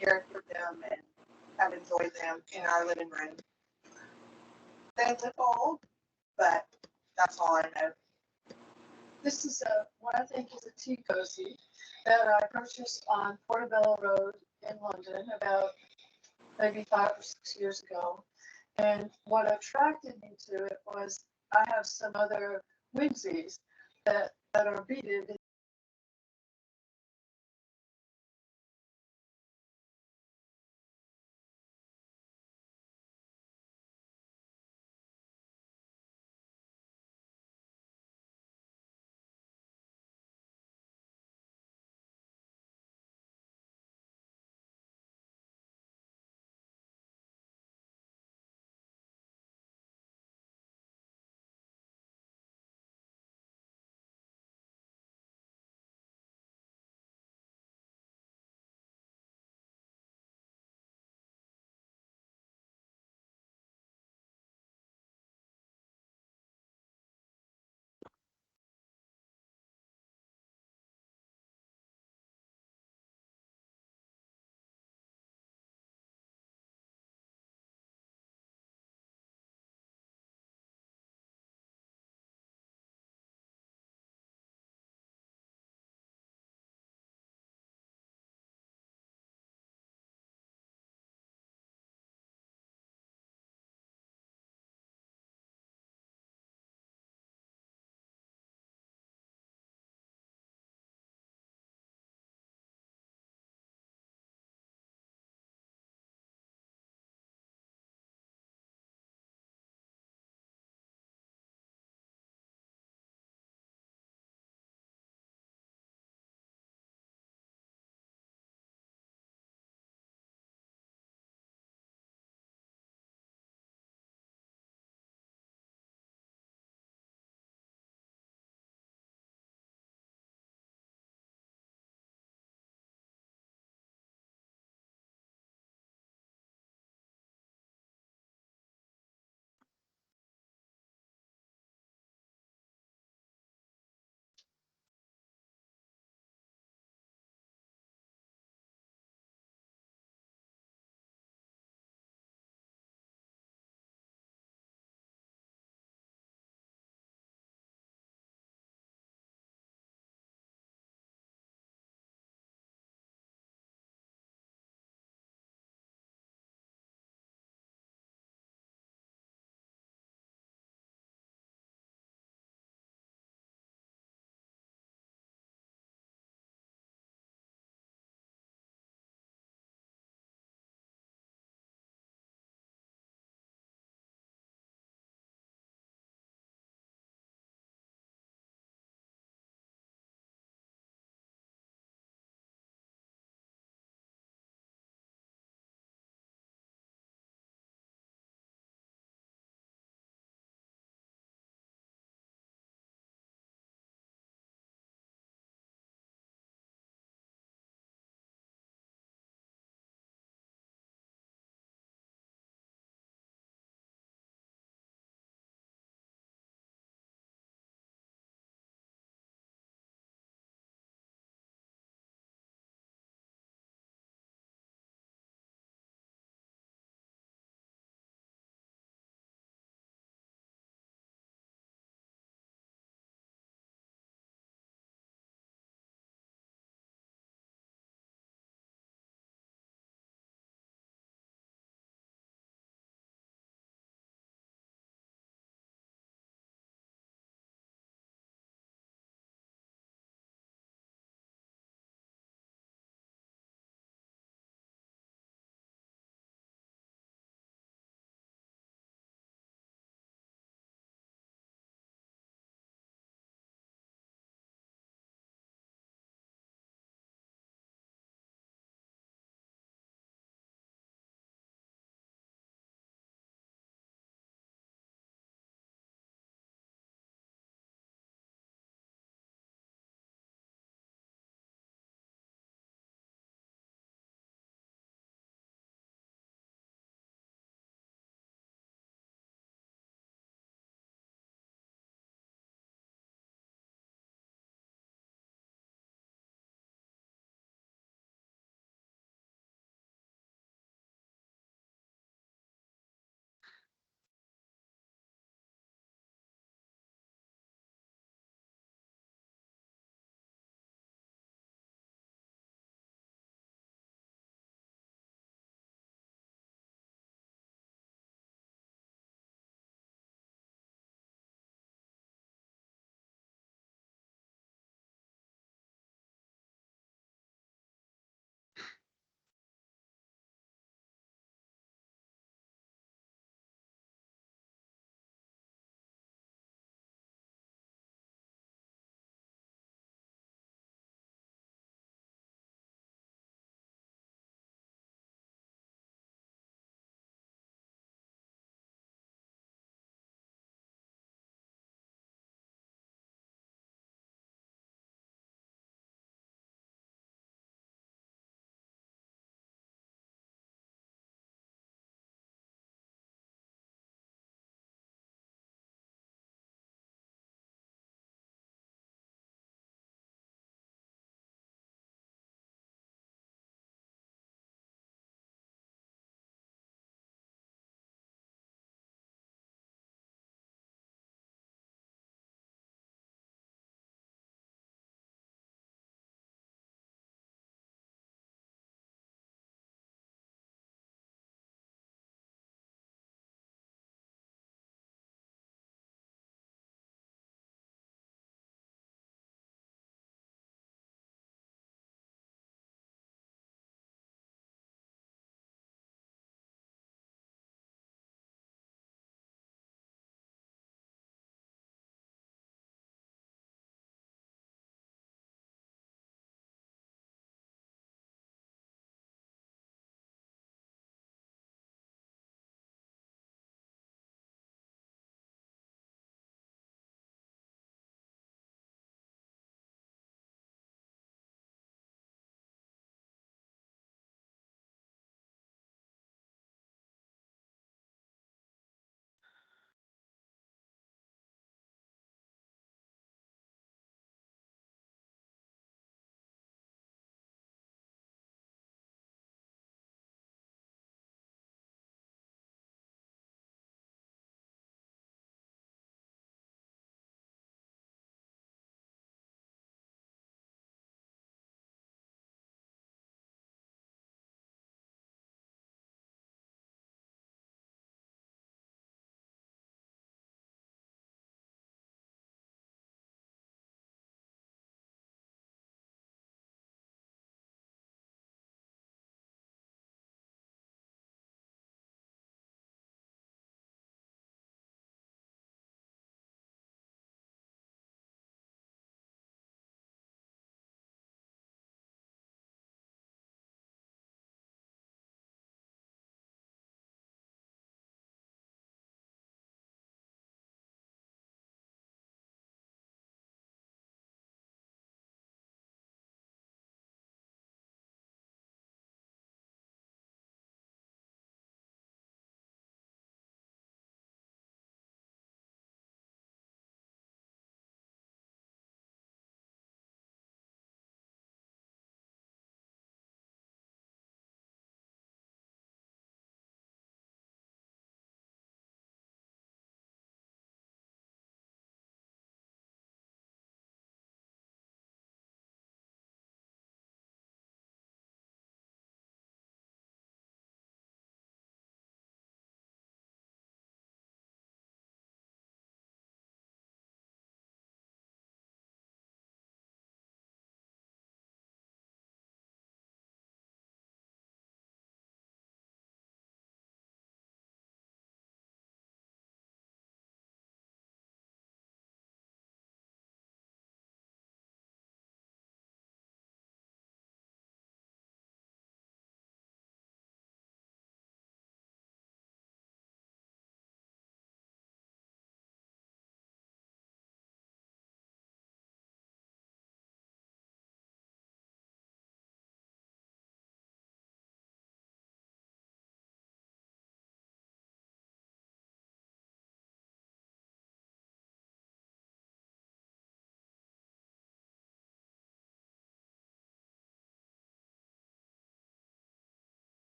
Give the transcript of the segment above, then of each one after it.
cared for them and have enjoyed them in our living room. They look old, but that's all I know. This is what I think is a tea cozy that I purchased on Portobello Road in London about maybe 5 or 6 years ago. And what attracted me to it was I have some other Winksies that are beaded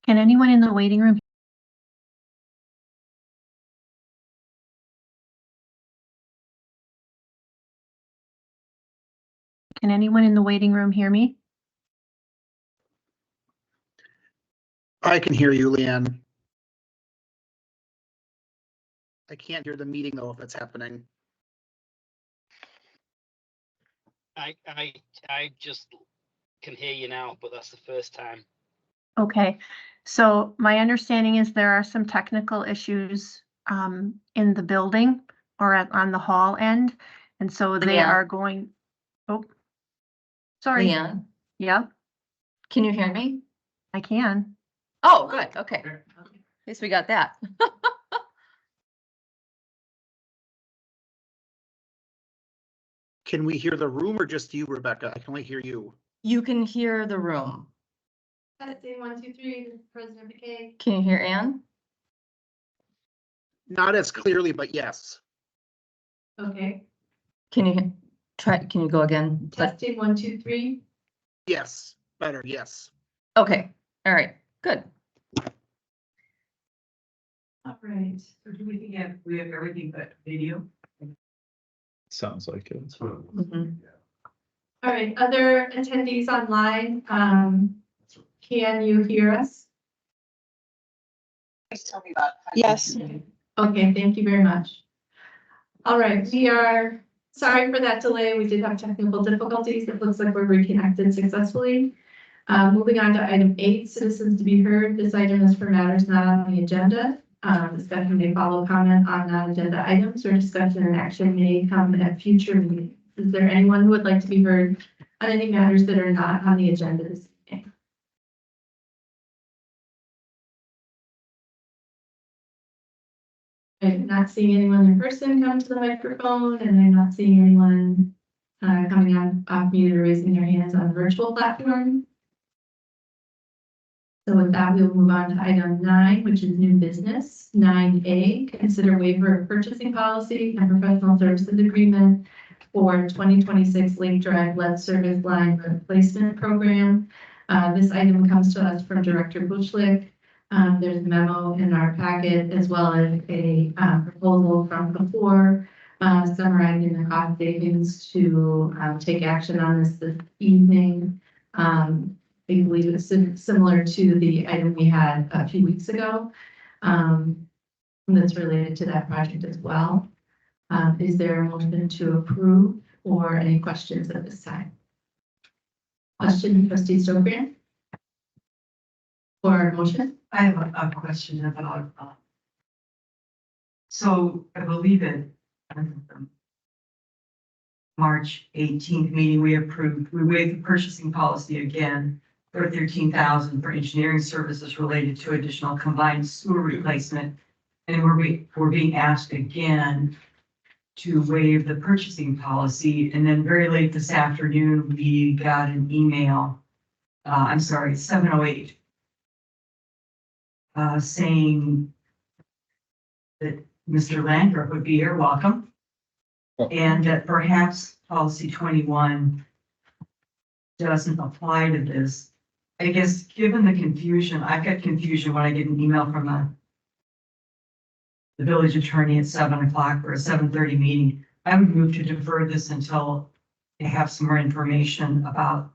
Can anyone in the waiting room? Can anyone in the waiting room hear me? I can hear you, Leanne. I can't hear the meeting though if it's happening. I just can hear you now, but that's the first time. Okay, so my understanding is there are some technical issues in the building or on the hall end. And so they Leanne? are going, oh, sorry. Leanne, Yeah, can you hear me? I can. Oh, good, okay. At least we got that. Can we hear the room or just you, Rebecca? I can only hear you. You can hear the room. Testing 1, 2, 3, this is President McKay. Can you hear Ann? Not as clearly, but yes. Okay, Can you can you go again? testing 1, 2, 3. Yes, better, yes. Okay, all right, good. All right. So do we have everything but video? Sounds like it. Mhm. All right, other attendees online, can you hear us? Please tell me about. Yes. Okay, thank you very much. All right, we are sorry for that delay. We did have technical difficulties. It looks like we're reconnected successfully. Moving on to item 8, citizens to be heard. This item is for matters not on the agenda. Discussion may follow comment on non-agenda items, or discussion and action may come at future meetings. Is there anyone who would like to be heard on any matters that are not on the agenda this evening? I'm not seeing anyone in person come to the microphone, and I'm not seeing anyone coming on off mute or raising their hands on the virtual platform. So with that, we'll move on to item 9, which is new business. 9A, consider waiver of purchasing policy and professional services agreement for 2026 Lake Drive lead service line replacement program. This item comes to us from Director Bushlick. There's a memo in our packet as well as a proposal from before summarizing the cost savings to take action on this evening. I believe it's similar to the item we had a few weeks ago. That's related to that project as well. Is there a motion to approve or any questions at this time? Question, trustee Stover? Or motion? I have a question about, so I believe it, March 18th meeting, we waived the purchasing policy again for 13,000 for engineering services related to additional combined sewer replacement. And we're being asked again to waive the purchasing policy. And then very late this afternoon, we got an email, 7:08, saying that Mr. Landgraf would be here, welcome. And that perhaps policy 21 doesn't apply to this. I guess, given the confusion, I've got confusion when I get an email from the village attorney at 7 o'clock for a 7:30 meeting. I would move to defer this until they have some more information about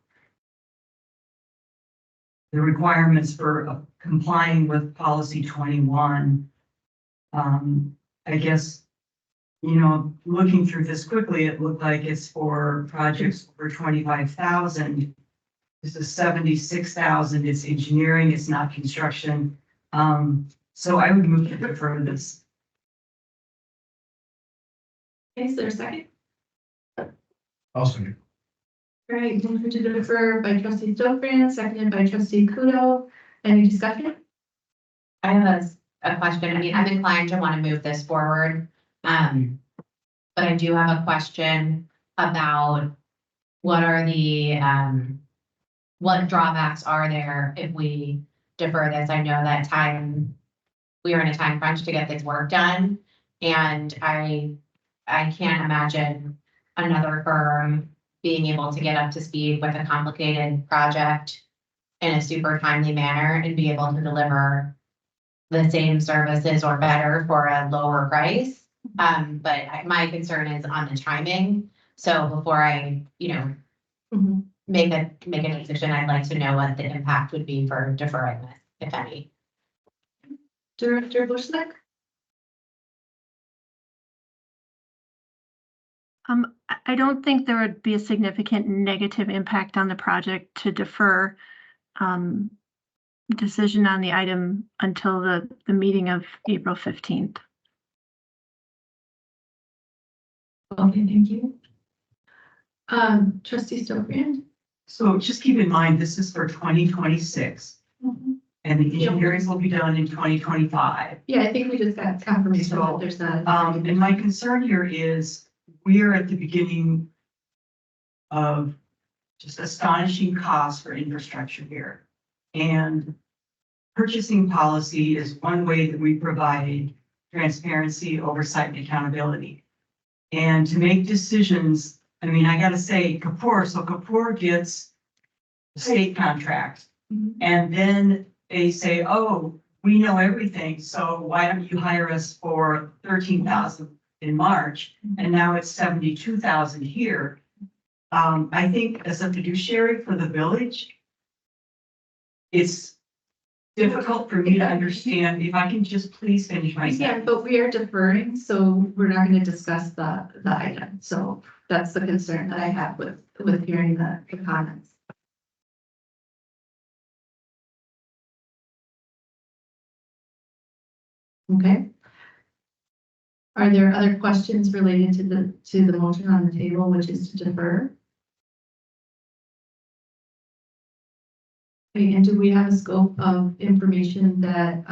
the requirements for complying with policy 21. I guess, looking through this quickly, it looked like it's for projects over 25,000. This is 76,000. It's engineering, it's not construction. So I would move to defer this. Okay, is there a second? Awesome. All right, motion to defer by trustee Stover, seconded by trustee Kudo. Any discussion? I have a question. I mean, I'm inclined to want to move this forward. But I do have a question about what are the, what drawbacks are there if we defer this? I know that we are in a time crunch to get this work done. And I can't imagine another firm being able to get up to speed with a complicated project in a super timely manner and be able to deliver the same services or better for a lower price. But my concern is on the timing. So before I, Mhm. make a decision, I'd like to know what the impact would be for deferring this, if any. Director Bushlick? I don't think there would be a significant negative impact on the project to defer decision on the item until the meeting of April 15th. Okay, thank you. Trustee Stokbrand? So just keep in mind, this is for 2026 and the engineering will be done in 2025. Yeah, I think we just got confirmation that there's not. And my concern here is we are at the beginning of just astonishing costs for infrastructure here. And purchasing policy is one way that we provide transparency, oversight, and accountability. And to make decisions, I mean, I gotta say, Kapoor gets the state contract. And then they say, oh, we know everything, so why don't you hire us for 13,000 in March? And now it's 72,000 here. I think as a fiduciary for the village, it's difficult for me to understand. If I can just please finish my Yeah, sentence. but we are deferring, so we're not gonna discuss the item, so that's the concern that I have with hearing the comments. Okay. Are there other questions related to the motion on the table, which is to defer? Okay, and do we have a scope of information that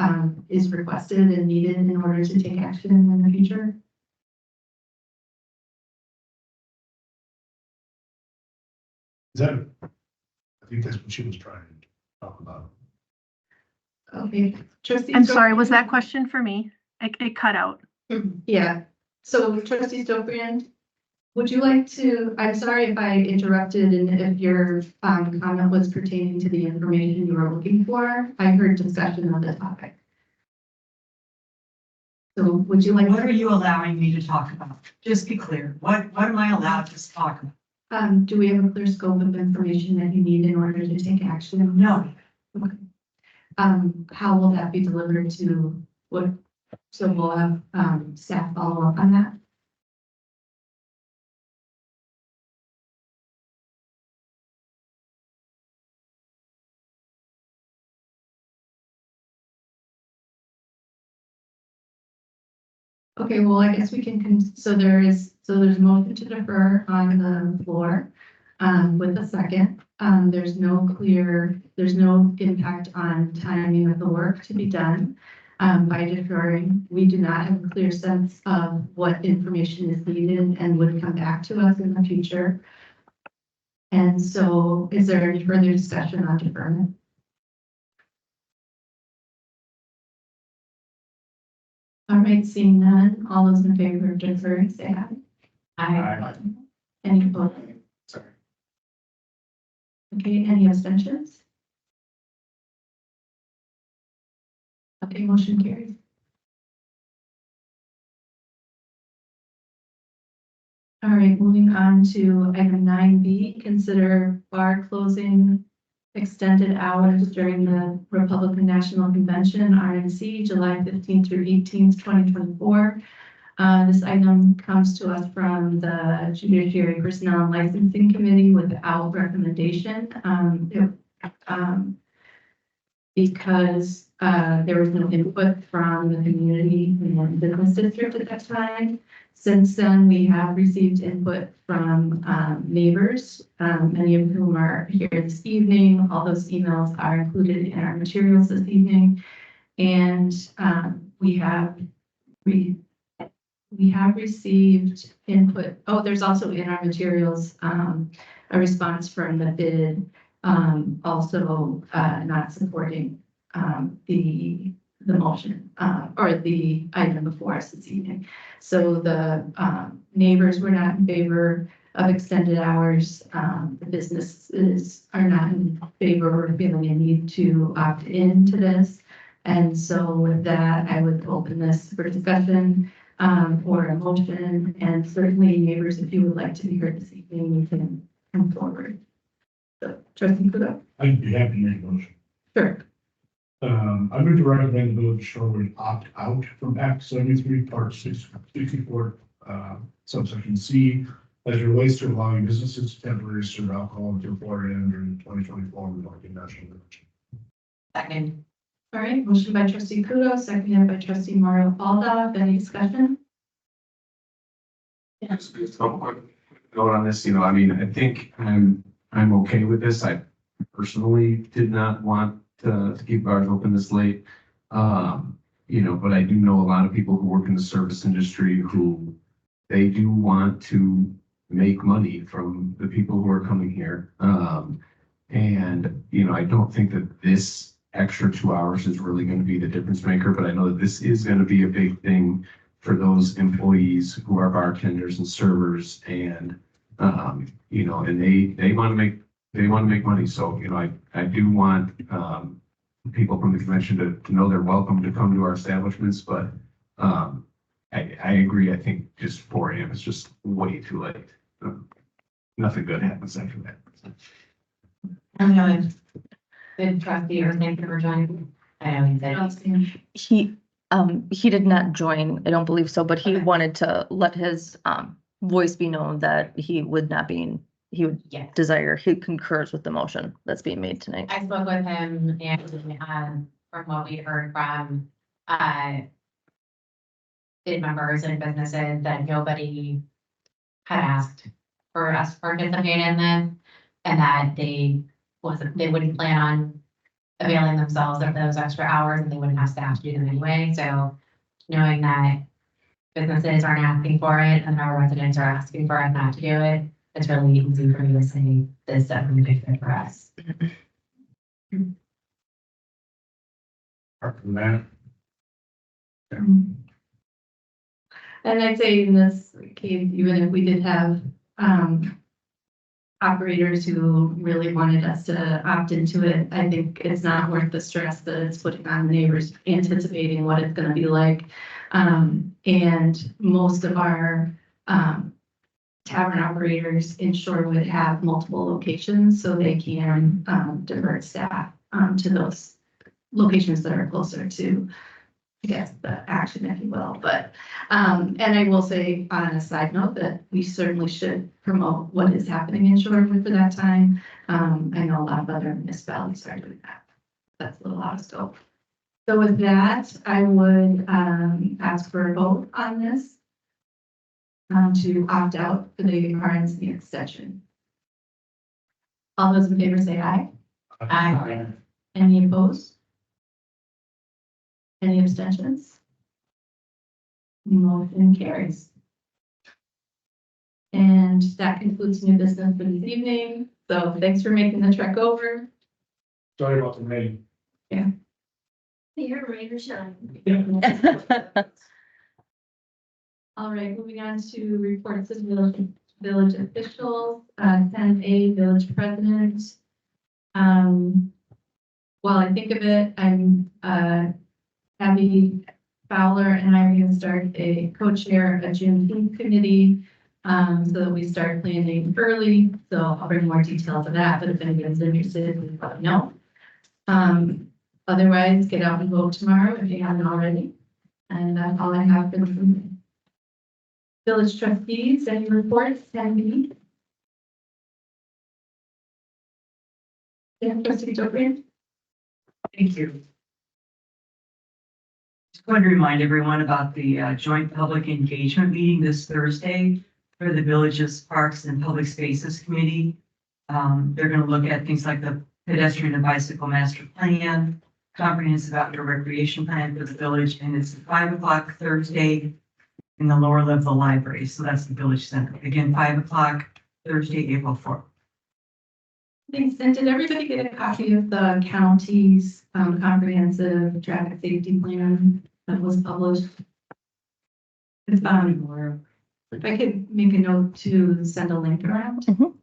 is requested and needed in order to take action in the future? Is that, I think that's what she was trying to talk about. Okay, trustee. I'm sorry, was that question for me? It cut out. Yeah, so trustee Stokbrand, would you like to, I'm sorry if I interrupted and if your comment was pertaining to the information you were looking for. I heard discussion of the topic. So would you like? What are you allowing me to talk about? Just be clear. What am I allowed to talk about? Do we have a clear scope of information that you need in order to take action? No. Okay. How will that be delivered to what? So we'll have staff follow up on that. Okay, well, I guess we can, so there's a motion to defer on the floor with a second. There's no impact on timing of the work to be done. By deferring, we do not have a clear sense of what information is needed and would come back to us in the future. And so is there any further discussion on deferment? All right, seeing none, all those in favor of deferring, say aye. Aye. Any opposed? Sorry. Okay, any abstentions? Okay, motion carries. All right, moving on to item 9B, consider bar closing extended hours during the Republican National Convention, RNC, July 15th through 18th, 2024. This item comes to us from the Judiciary Personnel and Licensing Committee without recommendation. Because there was no input from the community and business district at that time. Since then, we have received input from neighbors, many of whom are here this evening. All those emails are included in our materials this evening. And we have received input. Oh, there's also in our materials a response from the bid, also not supporting the motion or the item before us this evening. So the neighbors were not in favor. of extended hours. The businesses are not in favor or feeling a need to opt into this. And so with that, I would open this for discussion or a motion. And certainly neighbors, if you would like to be heard this evening, you can come forward. So trustee Kudo? I'd be happy to make a motion. Sure. I would recommend the village of Shorewood opt out from Act 73, Part 64, subsection C, as it relates to allowing businesses to temporarily serve alcohol until Florida during 2024 Republican National Election. Second. All right, motion by trustee Kudo, seconded by trustee Mario Alda. Any discussion? Just so quick note on this, I mean, I think I'm okay with this. I personally did not want to keep bars open this late. But I do know a lot of people who work in the service industry who they do want to make money from the people who are coming here. I don't think that this extra 2 hours is really going to be the difference maker, but I know that this is going to be a big thing for those employees who are bartenders and servers and, and they want to make money. So, I do want, people from the convention to know they're welcome to come to our establishments, but, I agree. I think just 4 a.m. is just way too late. Nothing good happens after that. I know. Good trustee or thank you for joining. I know he said. He did not join, I don't believe so, but he wanted to let his voice be known that he would desire, he concurs with the motion that's being made tonight. I spoke with him and from what we heard from bid members and businesses that nobody had asked for us to participate in this and that they wouldn't plan on availing themselves of those extra hours and they wouldn't have staff to do them anyway. So knowing that businesses aren't asking for it and our residents are asking for us not to do it, it's really easy for me to say this is definitely a good fit for us. Apart from that, And I'd say in this case, even if we did have operators who really wanted us to opt into it, I think it's not worth the stress that it's putting on the neighbors anticipating what it's gonna be like. And most of our tavern operators in Shorewood have multiple locations, so they can divert staff to those locations that are closer to, I guess, the action, if you will. But, and I will say on a side note that we certainly should promote what is happening in Shorewood for that time. I know a lot of other municipalities are doing that. That's a little out of scope. So with that, I would ask for a vote on this to opt out for the RNC extension. All those in favor say aye. Aye. Any opposed? Any abstentions? Motion carries. And that concludes new business for this evening. So thanks for making the trek over. sorry about the rain. Here, rain or shine. All right, moving on to reports of village officials, 10A, village president. While I think of it, I'm Abby Fowler and I are going to start a co-chair a Juneteenth committee so that we start planning early. So I'll bring more details of that, but if anyone's interested, please let me know. Otherwise, get out and vote tomorrow if you haven't already. And that's all I have for this evening. Village trustees, any reports? 10B? Yeah, trustee Joanne. Thank you. Just want to remind everyone about the joint public engagement meeting this Thursday for the Villages, Parks and Public Spaces Committee. They're going to look at things like the pedestrian and bicycle master plan, comprehensive outdoor recreation plan for the village, and it's at 5 o'clock Thursday in the lower level of the library. So that's the village center. Again, 5 o'clock Thursday, April 4th. Thanks. And did everybody get a copy of the county's comprehensive traffic safety plan that was published? It's If I could make a note to send a link around. Mhm.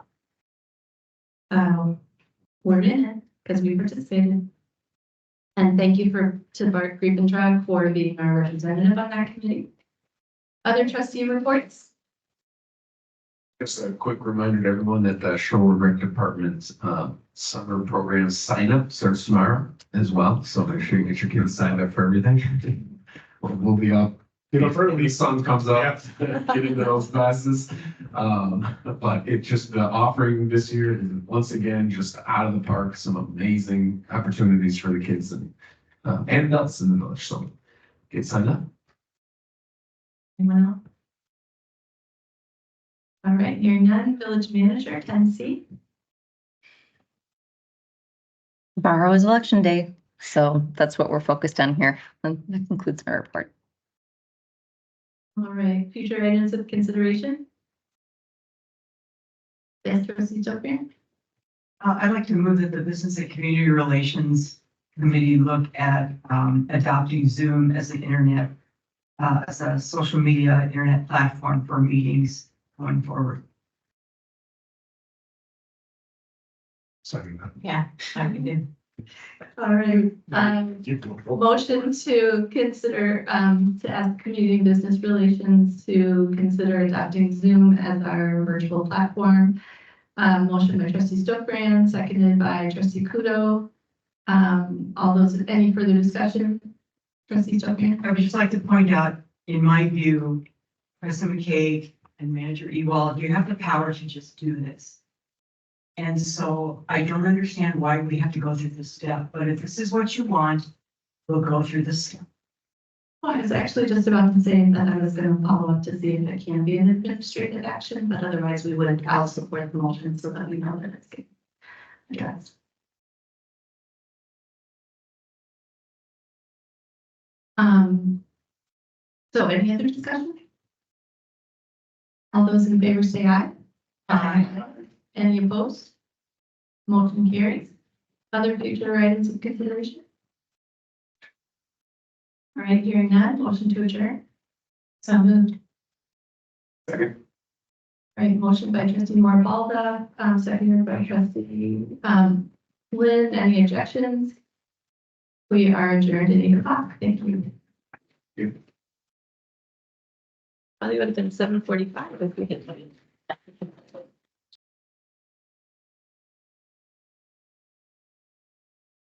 We're in it because we participated. And thank you to Bart Griepentrag for being our representative on that committee. Other trustee reports? Just a quick reminder to everyone that the Shorewood Rec Department's summer program sign up starts tomorrow as well. So make sure you get your kids signed up for everything. We'll be up. The sun comes up, get into those classes. But it just, the offering this year is once again, just out of the park, some amazing opportunities for the kids and adults in the village. So get signed up. Anyone else? All right, hearing none, village manager, 10C. Tomorrow is election day, so that's what we're focused on here. And that concludes my report. All right, future items of consideration? Yes, trustee Stokbrand? I'd like to move that the Business and Community Relations Committee look at adopting Zoom as the internet, as a social media internet platform for meetings going forward. Second. Yeah, I can do. All right, motion to consider, to ask Community and Business Relations to consider adopting Zoom as our virtual platform. Motion by trustee Stokbrand, seconded by trustee Kudo. All those, any further discussion? Trustee Stokbrand? I would just like to point out, in my view, President McKay and Manager Ewald, you have the power to just do this. And so I don't understand why we have to go through this step, but if this is what you want, we'll go through this step. Well, I was actually just about to say that I was going to follow up to see if it can be an administrative action, but otherwise we would, I'll support the motion so that we know that it's getting addressed. So any other discussion? All those in favor say aye. Aye. Any opposed? Motion carries. Other future items of consideration? All right, hearing none, motion to adjourn. So moved. Second. All right, motion by trustee Moore Balda, seconded by trustee Lynn. Any objections? We are adjourned at 8 o'clock. Thank you. Probably would have been 7:45 if we had.